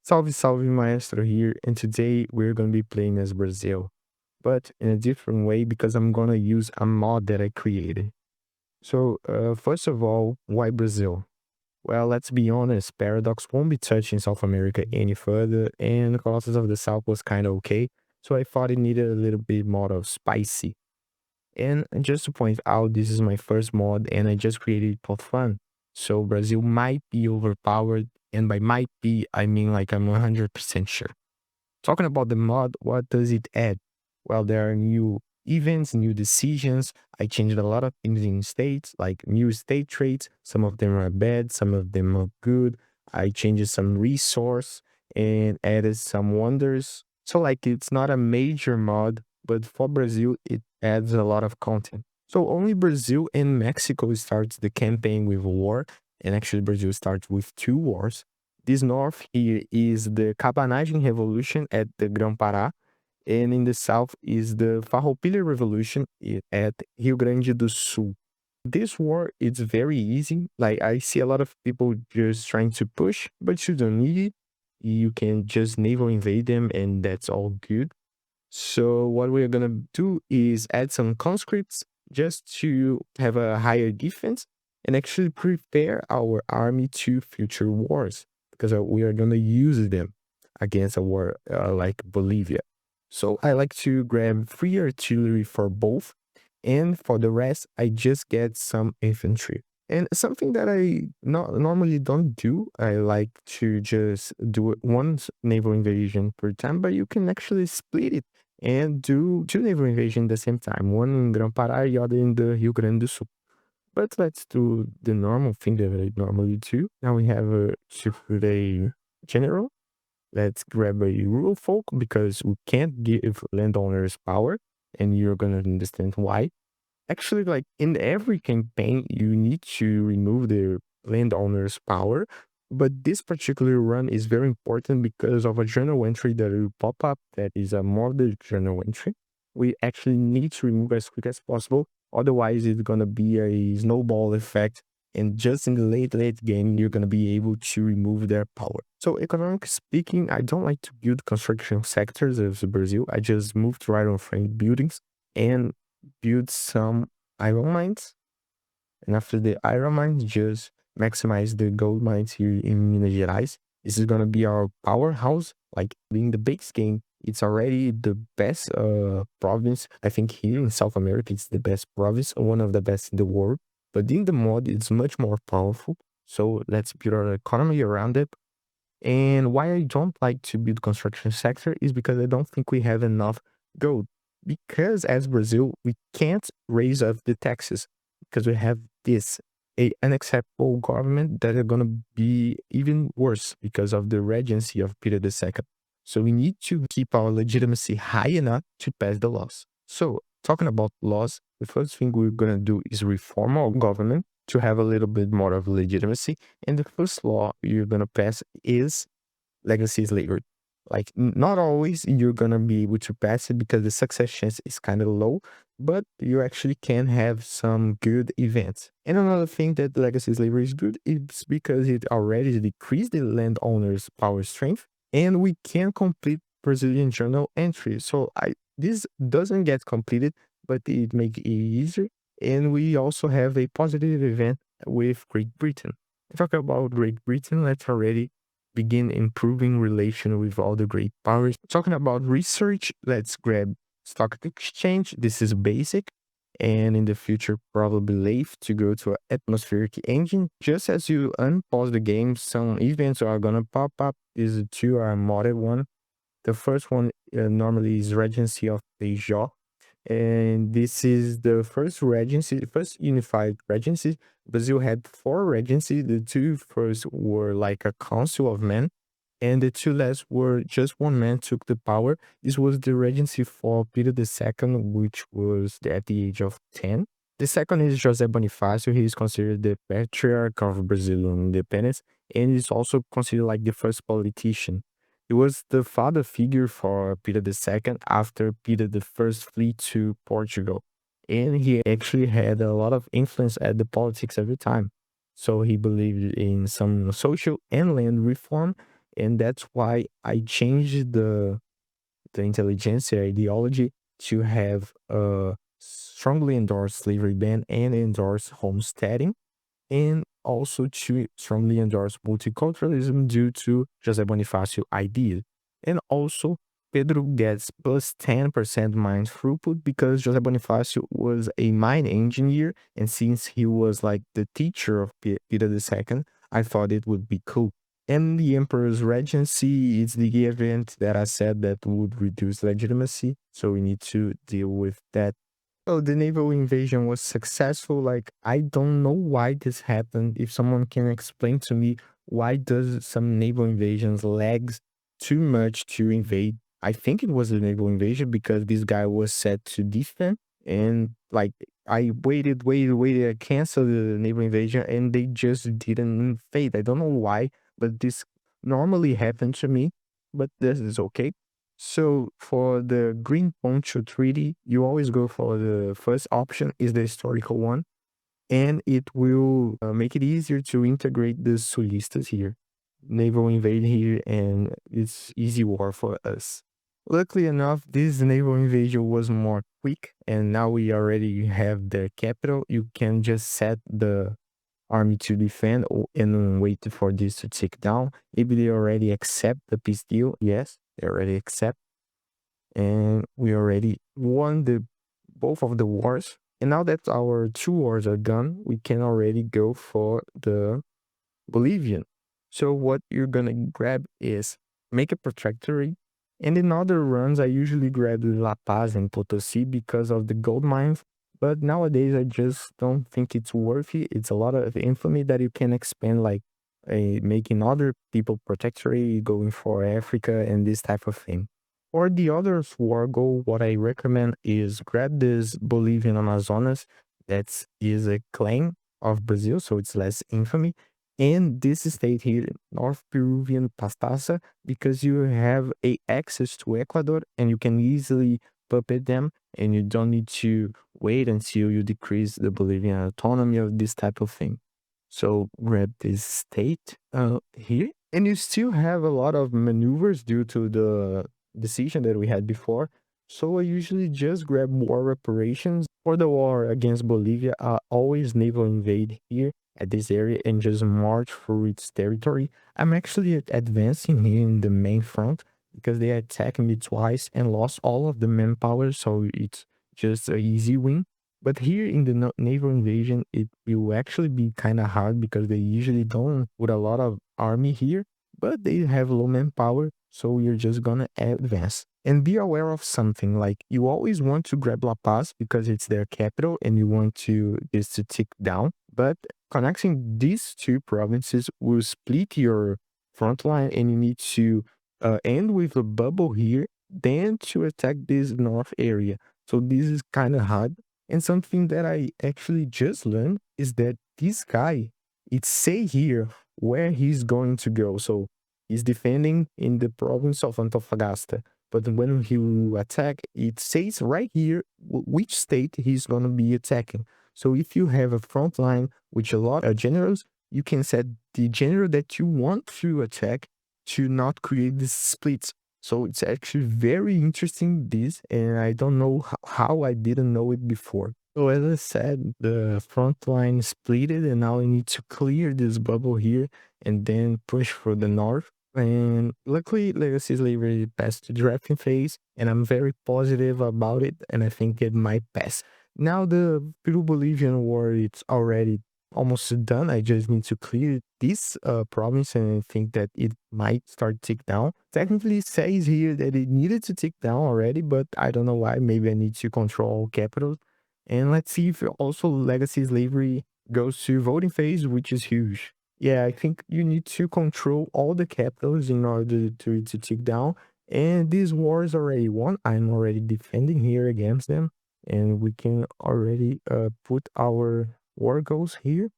Salve, salve, maestro here, and today we're gonna be playing as Brazil, but in a different way because I'm gonna use a mod that I created. First of all, why Brazil? Well, let's be honest, Paradox won't be touching South America any further, and Colossus of the South was kinda okay, so I thought it needed a little bit more of spicy. And just to point out, this is my first mod and I just created it for fun. So Brazil might be overpowered, and by might be, I mean like I'm 100% sure. Talking about the mod, what does it add? Well, there are new events, new decisions. I changed a lot of things in states, like new state traits. Some of them are bad, some of them are good. I changed some resource and added some wonders. So, like, it's not a major mod, but for Brazil, it adds a lot of content. So, only Brazil and Mexico starts the campaign with war, and actually, Brazil starts with two wars. This north here is the Cabanagem Revolution at the Grão-Pará, and in the south is the Farroupilha Revolution at Rio Grande do Sul. This war is very easy. Like I see a lot of people just trying to push, but you don't need it. You can just naval invade them, and that's all good. So what we're gonna do is add some conscripts just to have a higher defense and actually prepare our army to future wars because we are gonna use them against a war like Bolivia. So I like to grab 3 artillery for both, and for the rest, I just get some infantry. And something that I not normally don't do, I like to just do it once naval invasion per time, but you can actually split it and do two naval invasion at the same time, one in Grão-Pará, the other in the Rio Grande do Sul. But let's do the normal thing that I normally do. Now we have a Chifre general. Let's grab a rural folk because we can't give landowners power, and you're gonna understand why. Actually, like in every campaign, you need to remove the landowner's power. But this particular run is very important because of a journal entry that will pop up that is a modded journal entry. We actually need to remove as quick as possible. Otherwise, it's gonna be a snowball effect. And just in the late game, you're gonna be able to remove their power. So, economic speaking, I don't like to build construction sectors as Brazil. I just move to iron frame buildings and build some iron mines, and after the iron mines, just maximize the gold mines here in Minas Gerais. This is gonna be our powerhouse. Like being the base game, it's already the best province. I think here in South America, it's the best province, one of the best in the world. But in the mod, it's much more powerful. So let's build our economy around it. And why I don't like to build construction sector is because I don't think we have enough gold. Because as Brazil, we can't raise up the taxes because we have this a unacceptable government that are gonna be even worse because of the regency of Peter II. So we need to keep our legitimacy high enough to pass the laws. So talking about laws, the first thing we're gonna do is reform our government to have a little bit more of legitimacy. And the first law you're gonna pass is legacy slavery. Like not always you're gonna be able to pass it because the success chance is kind of low, but you actually can have some good events. And another thing that legacy slavery is good is because it already decreased the landowner's power strength, and we can complete Brazilian journal entry. So I this doesn't get completed, but it make it easier. And we also have a positive event with Great Britain. Talk about Great Britain, let's already begin improving relation with all the great powers. Talking about research, let's grab stock exchange. This is basic. And in the future, probably late to go to an atmospheric engine. Just as you unpause the game, some events are gonna pop up. These two are modded one. The first one normally is Regency of Beijing, and this is the first regency, first unified regency. Brazil had 4 regencies. The two first were like a council of men, and the two last were just one man took the power. This was the regency for Peter II, which was at the age of 10. The second is José Bonifácio. He is considered the patriarch of Brazilian independence, and is also considered like the first politician. He was the father figure for Peter II after Peter the First fleed to Portugal. And he actually had a lot of influence at the politics at the time. So he believed in some social and land reform, And that's why I changed the intelligentsia ideology to have strongly endorse slavery ban and endorse homesteading, and also to strongly endorse multiculturalism due to José Bonifácio ideas. And also, Pedro gets plus 10% mine throughput because José Bonifácio was a mine engineer, and since he was like the teacher of Peter II, I thought it would be cool. And the Emperor's Regency is the event that I said that would reduce legitimacy, so we need to deal with that. Oh, the naval invasion was successful. Like, I don't know why this happened. If someone can explain to me why does some naval invasions lags too much to invade? I think it was a naval invasion because this guy was set to defend, and like I waited, I canceled the naval invasion and they just didn't invade. I don't know why, but this normally happened to me, but this is okay. So for the Green Poncho Treaty, you always go for the first option is the historical one, and it will make it easier to integrate the Sulistas here. Naval invade here, and it's easy war for us. Luckily enough, this naval invasion was more quick, and now we already have the capital. You can just set the army to defend and wait for this to take down. Maybe they already accept the peace deal. Yes, they already accept, and we already won the both of the wars. And now that our two wars are done, we can already go for the Bolivian. So what you're gonna grab is make a protectorate. And in other runs, I usually grab La Paz and Potosi because of the gold mines. But nowadays, I just don't think it's worth it. It's a lot of infamy that you can expand, like making other people protectorate, going for Africa and this type of thing. For the other war goal, what I recommend is grab this Bolivian Amazonas. That is a claim of Brazil, so it's less infamy, and this state here, North Peruvian Pastaza, because you have a access to Ecuador and you can easily puppet them, and you don't need to wait until you decrease the Bolivian autonomy of this type of thing. So grab this state here, and you still have a lot of maneuvers due to the decision that we had before. So I usually just grab war reparations. For the war against Bolivia, I always naval invade here at this area and just march through its territory. I'm actually advancing here in the main front because they attacked me twice and lost all of the manpower, so it's just an easy win. But here in the naval invasion, it will actually be kind of hard because they usually don't put a lot of army here, but they have low manpower, so you're just gonna advance. And be aware of something, like you always want to grab La Paz because it's their capital and you want to this to tick down. But connecting these two provinces will split your front line, and you need to end with a bubble here, then to attack this north area. So this is kind of hard. And something that I actually just learned is that this guy, it say here where he's going to go. So he's defending in the province of Antofagasta. But when he will attack, it says right here which state he's going to be attacking. So if you have a front line with a lot of generals, you can set the general that you want to attack to not create these splits. So it's actually very interesting this, and I don't know how I didn't know it before. So as I said, the front line splitted, and now I need to clear this bubble here and then push for the north. And luckily, Legacy Slavery passed the drafting phase, and I'm very positive about it, and I think it might pass. Now the Peru-Bolivian war, it's already almost done. I just need to clear this province, and I think that it might start tick down. Technically, it says here that it needed to tick down already, but I don't know why. Maybe I need to control capitals. And let's see if also legacy slavery goes to voting phase, which is huge. Yeah, I think you need to control all the capitals in order to tick down. And this war is already won. I'm already defending here against them, and we can already put our war goals here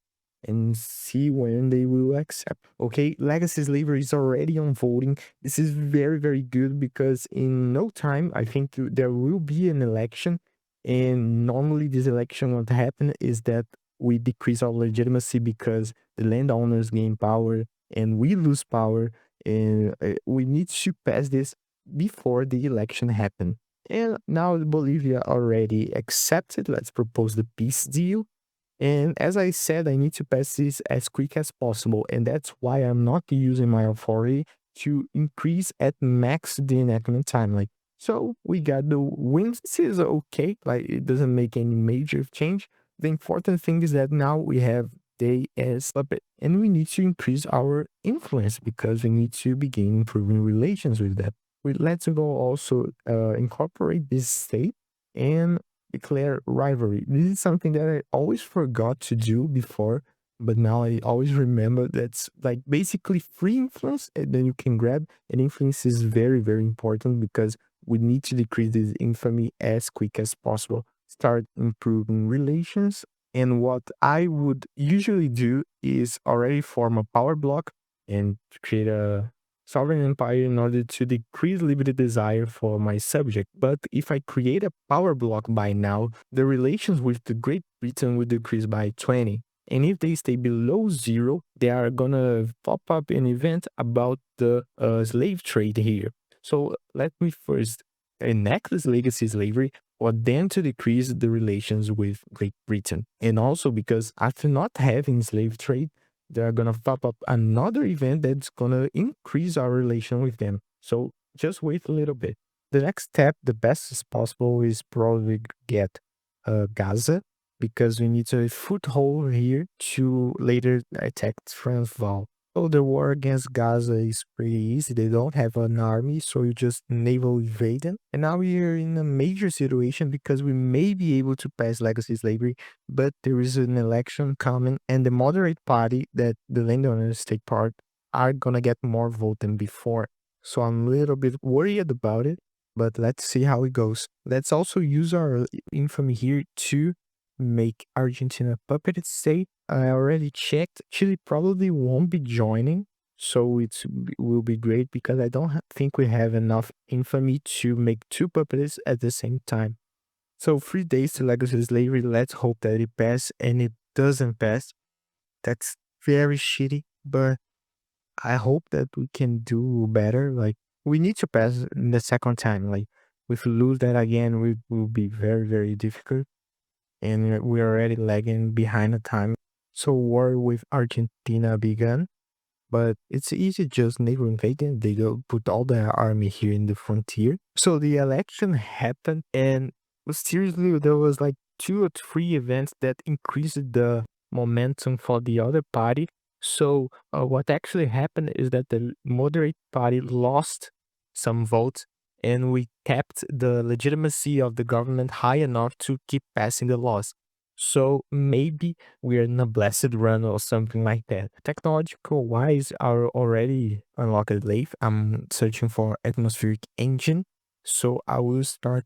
and see when they will accept. Okay, legacy slavery is already on voting. This is very, very good because in no time, I think there will be an election. And normally, this election, what happen is that we decrease our legitimacy because the landowners gain power and we lose power. and we need to pass this before the election happen. And now Bolivia already accepted. Let's propose the peace deal. And as I said, I need to pass this as quick as possible. And that's why I'm not using my authority to increase at max the enactment time. Like, so we got the wins is okay. Like, it doesn't make any major change. The important thing is that now we have they as puppet, and we need to increase our influence because we need to begin improving relations with them. Let's go also incorporate this state and declare rivalry. This is something that I always forgot to do before, but now I always remember that's like basically free influence and then you can grab. And influence is very, very important because we need to decrease this infamy as quick as possible. Start improving relations. And what I would usually do is already form a power block and create a sovereign empire in order to decrease limited desire for my subject. But if I create a power block by now, the relations with the Great Britain will decrease by 20. And if they stay below zero, they are gonna pop up an event about the slave trade here. So let me first enact this legacy slavery, or then to decrease the relations with Great Britain. And also because after not having slave trade, they're gonna pop up another event that's gonna increase our relation with them. So just wait a little bit. The next step, the best as possible, is probably get Gaza because we need a foothold here to later attack Transvaal. So the war against Gaza is pretty easy. They don't have an army, so you just naval invade them. And now we are in a major situation because we may be able to pass legacy slavery, but there is an election coming, and the moderate party that the landowners take part are gonna get more vote than before. So I'm a little bit worried about it, but let's see how it goes. Let's also use our infamy here to make Argentina a puppet state. I already checked. Chile probably won't be joining, so it will be great because I don't think we have enough infamy to make two puppets at the same time. So 3 days to legacy slavery. Let's hope that it passes, and it doesn't pass. That's very shitty, but I hope that we can do better. Like, we need to pass in the second time. Like, if we lose that again, we will be very, very difficult. And we're already lagging behind the time. So war with Argentina began, but it's easy just naval invading. They don't put all their army here in the frontier. So the election happened, and seriously, there was like 2 or 3 events that increased the momentum for the other party. So what actually happened is that the moderate party lost some votes, and we kept the legitimacy of the government high enough to keep passing the laws. So maybe we're in a blessed run or something like that. Technological wise, are already unlocked late. I'm searching for atmospheric engine. So I will start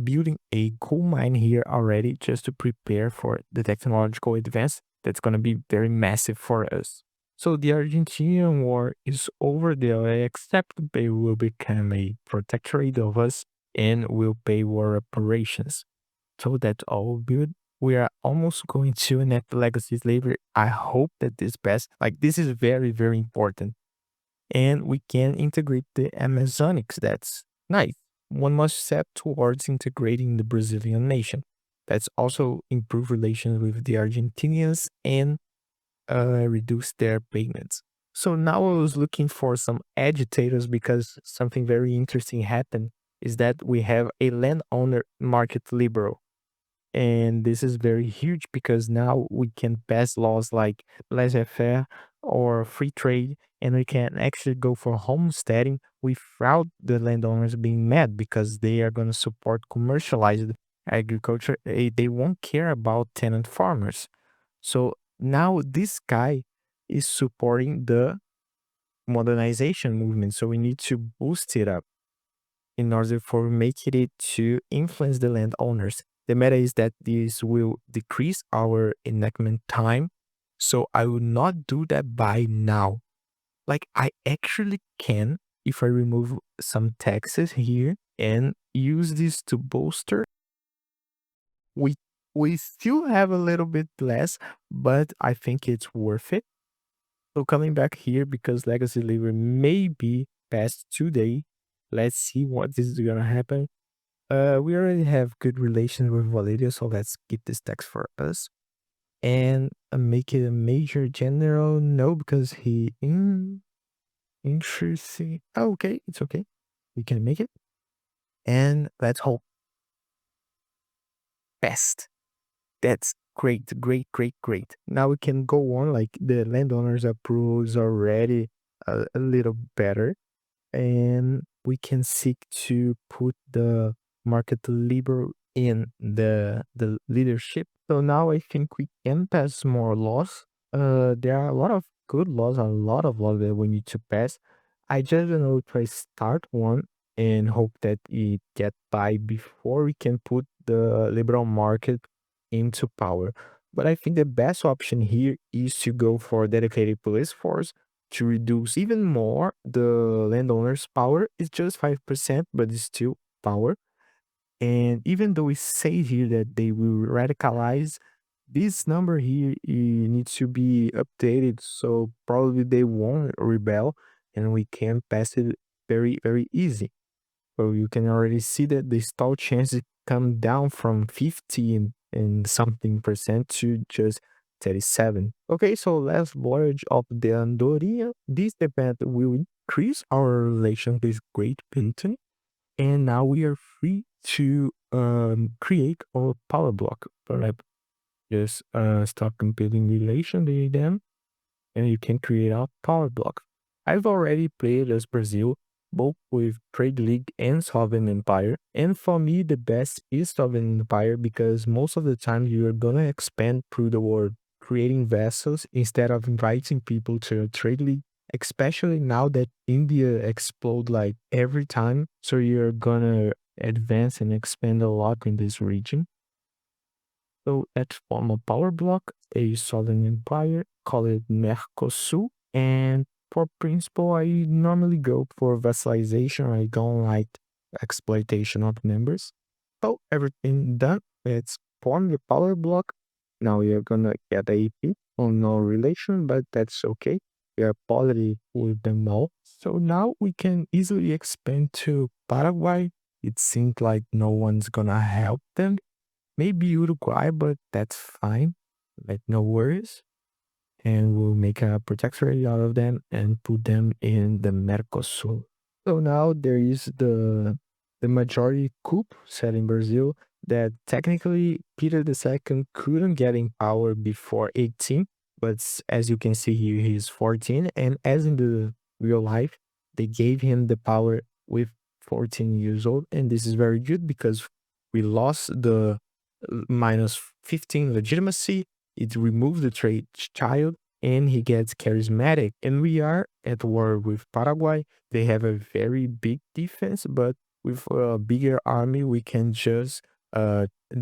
building a coal mine here already just to prepare for the technological advance that's going to be very massive for us. So the Argentinian war is over there, except they will become a protectorate of us and will pay war reparations. So that's all good. We are almost going to enact legacy slavery. I hope that this passes. Like, this is very, very important. And we can integrate the Amazonics. That's nice. One must step towards integrating the Brazilian nation. That's also improve relations with the Argentinians and reduce their payments. So now I was looking for some agitators because something very interesting happened is that we have a landowner market liberal. And this is very huge because now we can pass laws like laissez-faire or free trade, and we can actually go for homesteading without the landowners being mad because they are going to support commercialized agriculture. They won't care about tenant farmers. So now this guy is supporting the modernization movement. So we need to boost it up in order for making it to influence the landowners. The meta is that this will decrease our enactment time. So I will not do that by now. Like, I actually can if I remove some taxes here and use this to bolster. We we, we still have a little bit less, but I think it's worth it. So coming back here because legacy labor may be passed today. Let's see what is gonna happen. We already have good relations with Valeria, so let's keep this text for us and make it a major general. No, because he interesting. Oh, okay, it's okay. We can make it, and let's hope best. That's great, great, great, great. Now we can go on. Like the landowner's approval is already a little better, and we can seek to put the market leader in the leadership. So now I think we can pass more laws. There are a lot of good laws, a lot of laws that we need to pass. I just don't know if I start one and hope that it get by before we can put the liberal market into power. But I think the best option here is to go for dedicated police force to reduce even more the landowner's power. It's just 5%, but it's still power. And even though we say here that they will radicalize, this number here needs to be updated. So probably they won't rebel and we can pass it very, very easy. So you can already see that the stall chances come down from 50 and something percent to just 37. Okay, so last voyage of the Andoria. This event will increase our relation with Great Britain, and now we are free to create our power block. But just stop computing relation with them and you can create a power block. I've already played as Brazil, both with Trade League and Sovereign Empire. And for me, the best is Sovereign Empire because most of the time you're gonna expand through the world, creating vessels instead of inviting people to a trade league. Especially now that India explode like every time, so you're gonna advance and expand a lot in this region. So let's form a power block, a Southern Empire, call it Mercosul. And for principle, I normally go for vassalization. I don't like exploitation of members. So everything done. Let's form the power block. Now we are gonna get AP on no relation, but that's okay. We are polity with them all. So now we can easily expand to Paraguay. It seems like no one's gonna help them. Maybe Uruguay, but that's fine. Like, no worries. And we'll make a protectorate out of them and put them in the Mercosul. So now there is the majority coup set in Brazil that technically Peter II couldn't get in power before 18, but as you can see here, he's 14. And as in the real life, they gave him the power with 14 years old. And this is very good because we lost the minus 15 legitimacy. It removes the trait child and he gets charismatic. And we are at war with Paraguay. They have a very big defense, but with a bigger army, we can just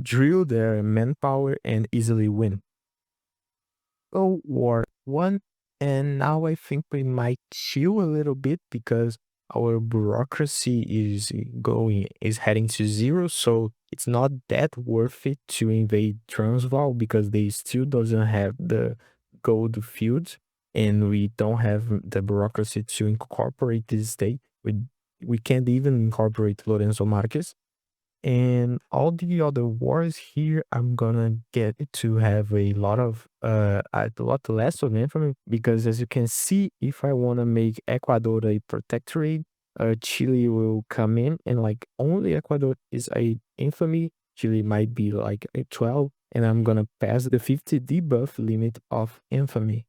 drill their manpower and easily win. So war one, and now I think we might chill a little bit because our bureaucracy is heading to zero. So it's not that worth it to invade Transvaal because they still doesn't have the gold fields, and we don't have the bureaucracy to incorporate this state. We can't even incorporate Lorenzo Marques. And all the other wars here, I'm gonna get to have a lot less of infamy because as you can see, if I wanna make Ecuador a protectorate, Chile will come in and like only Ecuador is a infamy. Chile might be like a 12, and I'm gonna pass the 50 debuff limit of infamy.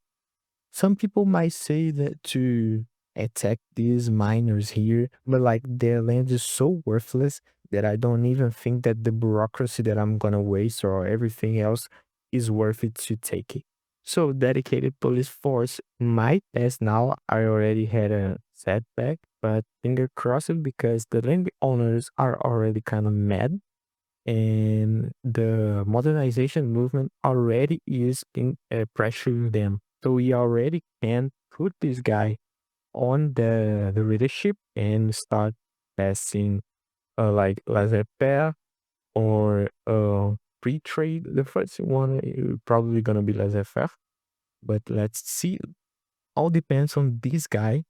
Some people might say that to attack these miners here, but like their land is so worthless that I don't even think that the bureaucracy that I'm gonna waste or everything else is worth it to take it. So dedicated police force might pass now. I already had a setback, but finger crossed because the land owners are already kind of mad and the modernization movement already is in pressuring them. So we already can put this guy on the leadership and start passing like laissez-faire or free trade. The first one is probably gonna be laissez-faire, but let's see. all depends on this guy,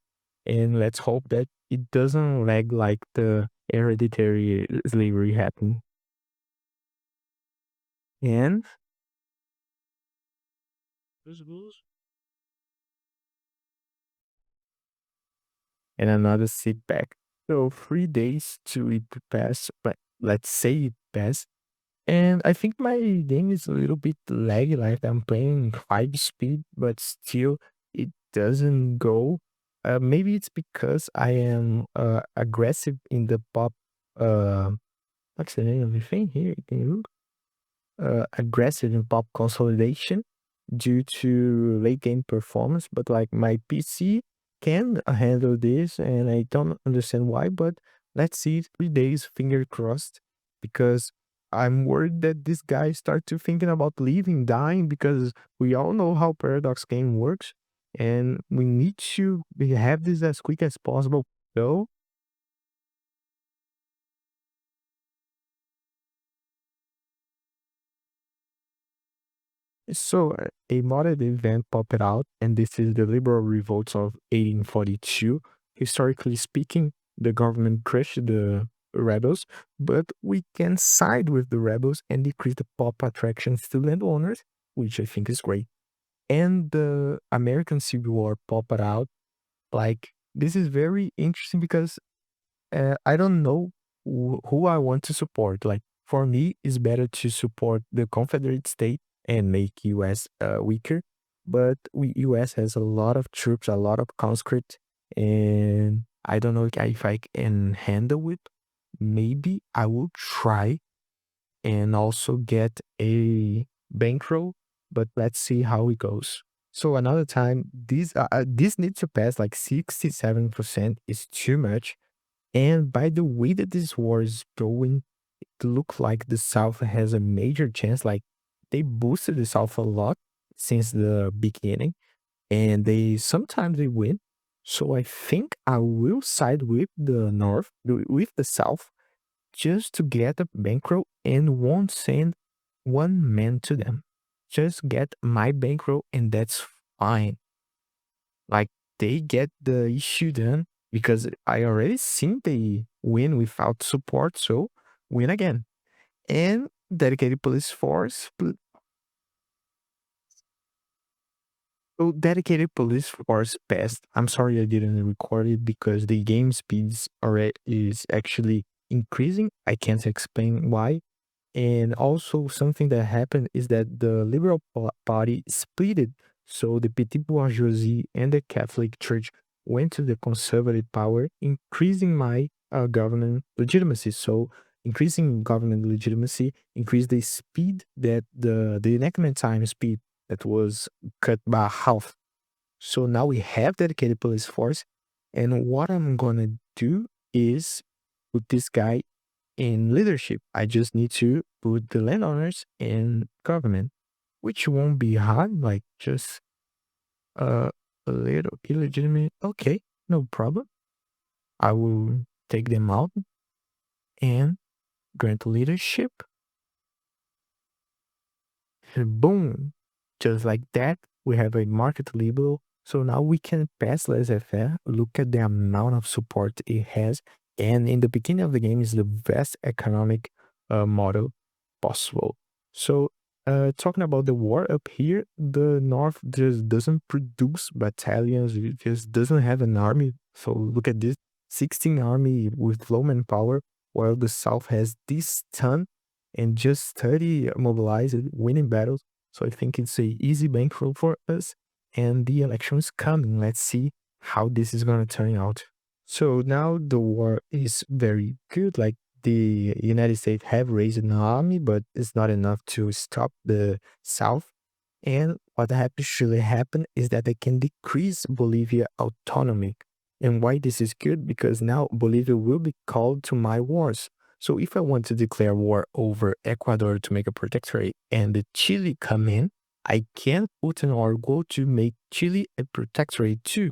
and let's hope that it doesn't lag like the hereditary slavery happened. And another setback. So 3 days to it to pass, but let's say it passed. And I think my game is a little bit laggy, like I'm playing 5 speed, but still it doesn't go. Maybe it's because I am aggressive in the pop. Uh, what's the name of the thing here? Can you look? Aggressive in pop consolidation due to late game performance, but like my PC can handle this, and I don't understand why. But let's see, 3 days, finger crossed, because I'm worried that this guy start to thinking about leaving, dying, because we all know how Paradox game works, and we need to have this as quick as possible. So a modern event popped out, and this is the liberal revolts of 1842. Historically speaking, the government crushed the rebels, but we can side with the rebels and decrease the pop attractions to landowners, which I think is great. And the American Civil War popped out. Like, this is very interesting because I don't know who I want to support. Like for me, it's better to support the Confederate State and make US weaker. But US has a lot of troops, a lot of conscript, and I don't know if I can handle it. Maybe I will try and also get a bankroll, but let's see how it goes. So another time, this needs to pass like 67% is too much, and by the way that this war is going, it looks like the South has a major chance. Like they boosted the South a lot since the beginning, and they sometimes they win. So I think I will side with the North, with the South, just to get a bankroll and won't send one man to them. Just get my bankroll and that's fine. Like they get the issue done because I already seen they win without support, so win again. And dedicated police force. So dedicated police force passed. I'm sorry I didn't record it because the game speeds already is actually increasing. I can't explain why. And also something that happened is that the Liberal Party splitted. So the Petit bourgeoisie and the Catholic Church went to the conservative power, increasing my government legitimacy. So increasing government legitimacy increased the speed that the enactment time speed that was cut by half. So now we have dedicated police force. And what I'm gonna do is put this guy in leadership. I just need to put the landowners in government, which won't be hard, like just uh, a little illegitimate. Okay, no problem. I will take them out and grant leadership. And boom, just like that, we have a market label. So now we can pass laissez-faire, look at the amount of support it has. And in the beginning of the game is the best economic model possible. So talking about the war up here, the North just doesn't produce battalions, it just doesn't have an army. So look at this, 16 army with low manpower, while the South has this ton and just 30 mobilized winning battles. So I think it's a easy bankroll for us. And the election is coming. Let's see how this is going to turn out. So now the war is very good. Like the United States have raised an army, but it's not enough to stop the South. And what actually happen is that they can decrease Bolivia autonomy. And why this is good? Because now Bolivia will be called to my wars. So if I want to declare war over Ecuador to make a protectorate and the Chile come in, I can put an argo to make Chile a protectorate too.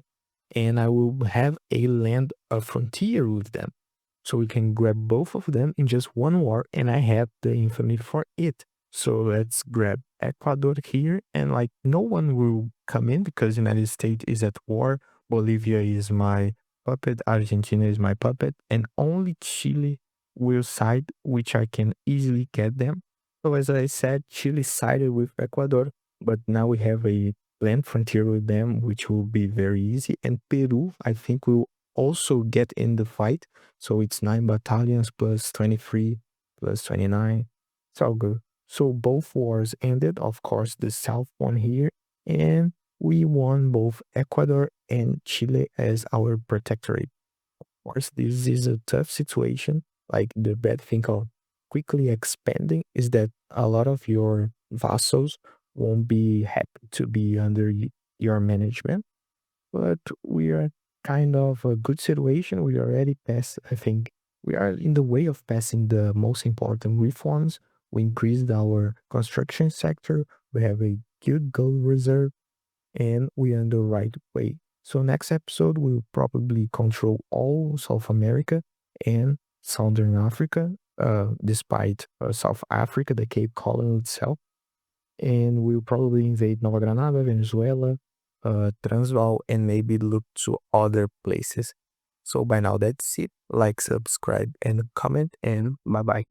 And I will have a land, a frontier with them. So we can grab both of them in just one war and I have the infamy for it. So let's grab Ecuador here, and like no one will come in because United States is at war. Bolivia is my puppet, Argentina is my puppet, and only Chile will side, which I can easily get them. So as I said, Chile sided with Ecuador, but now we have a land frontier with them, which will be very easy. And Peru, I think, will also get in the fight. So it's 9 battalions plus 23 plus 29. It's all good. So both wars ended, of course, the South won here, and we won both Ecuador and Chile as our protectorate. Of course, this is a tough situation. Like the bad thing of quickly expanding is that a lot of your vassals won't be happy to be under your management, but we are kind of a good situation. We already passed, I think, we are in the way of passing the most important reforms. We increased our construction sector. We have a good gold reserve and we are on the right way. So next episode, we'll probably control all South America and Southern Africa, despite South Africa, the Cape Colony itself, and we'll probably invade Nova Granada, Venezuela, Transvaal, and maybe look to other places. So by now, that's it. Like, subscribe, and comment, and bye bye.